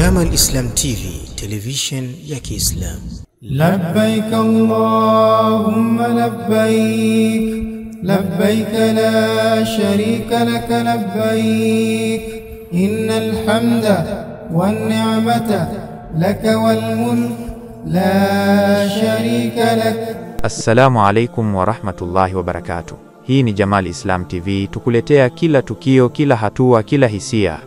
Jamal Islam TV, television ya Kiislam. لبيك اللهم لبيك لبيك لا شريك لك لبيك إن الحمد والنعمة لك والملك لا شريك لك. Assalamu alaikum wa rahmatullahi wa barakatuh. Hii ni Jamal Islam TV, tukuletea kila tukio, kila hatua, kila hisia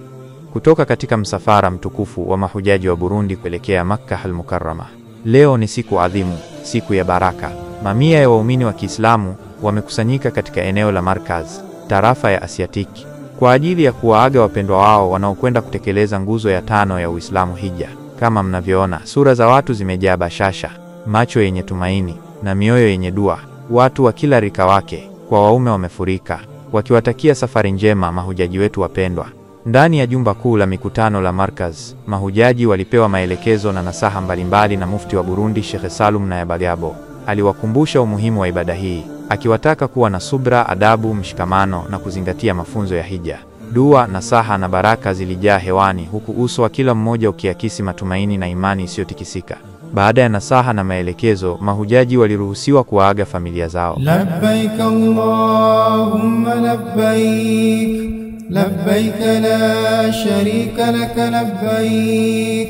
kutoka katika msafara mtukufu wa mahujaji wa Burundi kuelekea Makkah al-Mukarrama. Leo ni siku adhimu, siku ya baraka. Mamia ya waumini wa Kiislamu wamekusanyika katika eneo la Markaz, tarafa ya Asiatiki, kwa ajili ya kuwaaga wapendwa wao wanaokwenda kutekeleza nguzo ya 5 ya Uislamu, hija. Kama mnavyoona, sura za watu zimejaa bashasha, macho yenye tumaini na mioyo yenye dua. Watu wa kila rika wake kwa waume wamefurika, wakiwatakia safari njema mahujaji wetu wapendwa. Ndani ya jumba kuu la mikutano la Markaz, mahujaji walipewa maelekezo na nasaha mbalimbali na mufti wa Burundi Sheikh Salum Nayabagabo. Aliwakumbusha umuhimu wa ibada hii, akiwataka kuwa na subra, adabu, mshikamano na kuzingatia mafunzo ya hija. Dua, nasaha na baraka zilijaa hewani, huku uso wa kila mmoja ukiakisi matumaini na imani isiyotikisika. Baada ya nasaha na maelekezo, mahujaji waliruhusiwa kuwaaga familia zao. لبيك اللهم لبيك لبيك لا شريك لك لبيك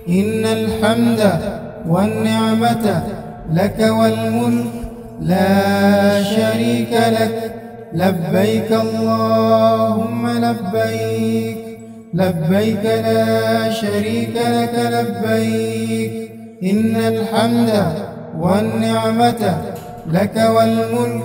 إن الحمد والنعمة لك والملك لا شريك لك. لبيك اللهم لبيك لبيك لا شريك لك لبيك إن الحمد والنعمة لك والملك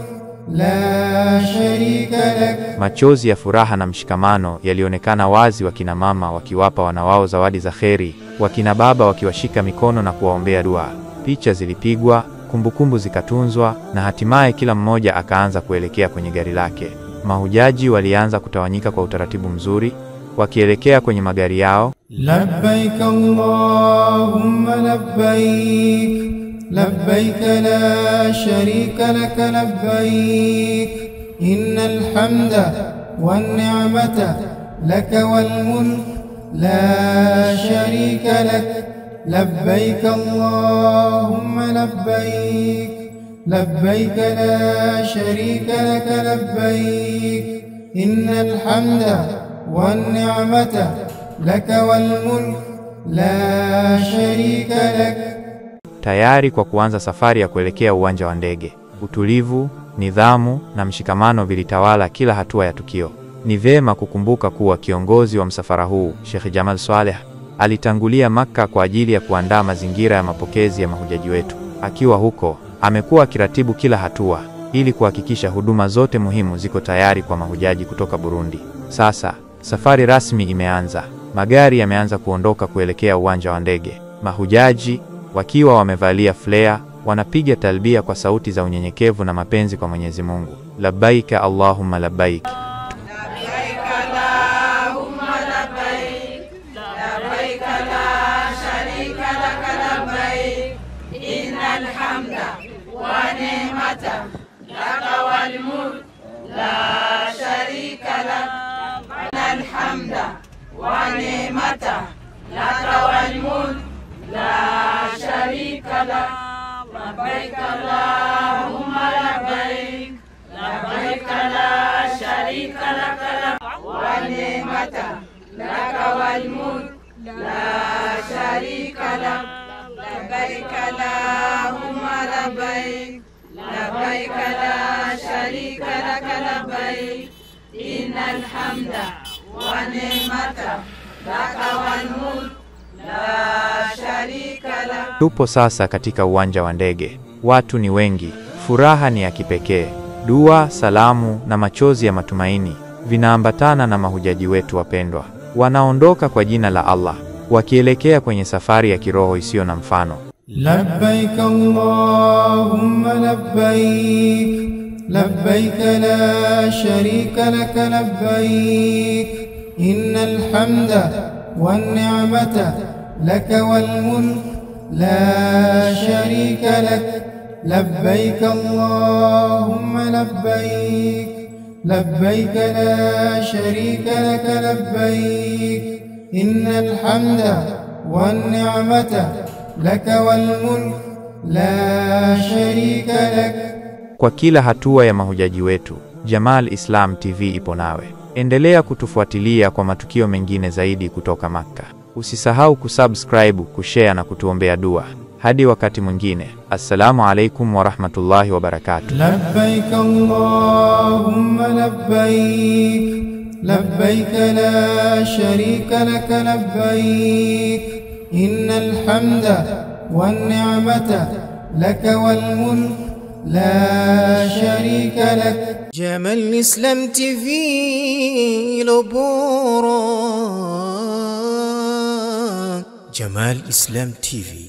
la sharika lak. Machozi ya furaha na mshikamano yalionekana wazi, wakina mama wakiwapa wanawao zawadi za kheri, wakina baba wakiwashika mikono na kuwaombea dua. Picha zilipigwa, kumbukumbu zikatunzwa, na hatimaye kila mmoja akaanza kuelekea kwenye gari lake. Mahujaji walianza kutawanyika kwa utaratibu mzuri, wakielekea kwenye magari yao. Labbaik Allahumma labbaik لبيك لا شريك لك لبيك إن الحمد والنعمة لك والملك لا شريك لك. لبيك اللهم لبيك لبيك لا شريك لك لبيك إن الحمد والنعمة لك والملك لا شريك لك. Tayari kwa kuanza safari ya kuelekea uwanja wa ndege. Utulivu, nidhamu na mshikamano vilitawala kila hatua ya tukio. Ni vema kukumbuka kuwa kiongozi wa msafara huu, Sheikh Jamal Swaleh, alitangulia Makka kwa ajili ya kuandaa mazingira ya mapokezi ya mahujaji wetu. Akiwa huko, amekuwa akiratibu kila hatua ili kuhakikisha huduma zote muhimu ziko tayari kwa mahujaji kutoka Burundi. Sasa, safari rasmi imeanza. Magari yameanza kuondoka kuelekea uwanja wa ndege. Mahujaji wakiwa wamevalia flea, wanapiga talbia kwa sauti za unyenyekevu na mapenzi kwa Mwenyezi Mungu. Labbaika Allahumma labbaik. Labbaik Allahumma labbaik. Labbaik la sharika lak labbaik. Innal hamda wa ni'mata lak wal mulk la sharika lak. Innal hamda wa ni'mata lak wal mulk la sharika lak. Labbaik Allahumma labbaik. Labbaik la sharika lak wa ni'mata lak wal mulk la sharika lak. Labbaik Allahumma labbaik. Labbaik la sharika lak labbaik. Innal hamda wa ni'mata lak wal mulk. Tupo sasa katika uwanja wa ndege. Watu ni wengi, furaha ni ya kipekee. Dua, salamu na machozi ya matumaini vinaambatana na mahujaji wetu wapendwa. Wanaondoka kwa jina la Allah, wakielekea kwenye safari ya kiroho isiyo na mfano. Labbaik Allahumma labbaik labbaik la sharika lak labbaik innal hamda wan ni'mata لك والملك لا شريك لك. لبيك اللهم لبيك لبيك لا شريك لك لبيك إن الحمد والنعمة لك والملك لا شريك لك. Kwa kila hatua ya mahujaji wetu, Jamal Islam TV ipo nawe. Endelea kutufuatilia kwa matukio mengine zaidi kutoka Makka. Usisahau kusubscribe, kushare na kutuombea dua. Hadi wakati mwingine. Assalamu alaikum wa rahmatullahi wa barakatuh. Labbaik Allahumma labbaik, labbaik la sharika lak labbaik, innal hamda wan ni'mata lak wal mulk la sharika lak. Jamal Islam TV Lobora. Jamal Islam TV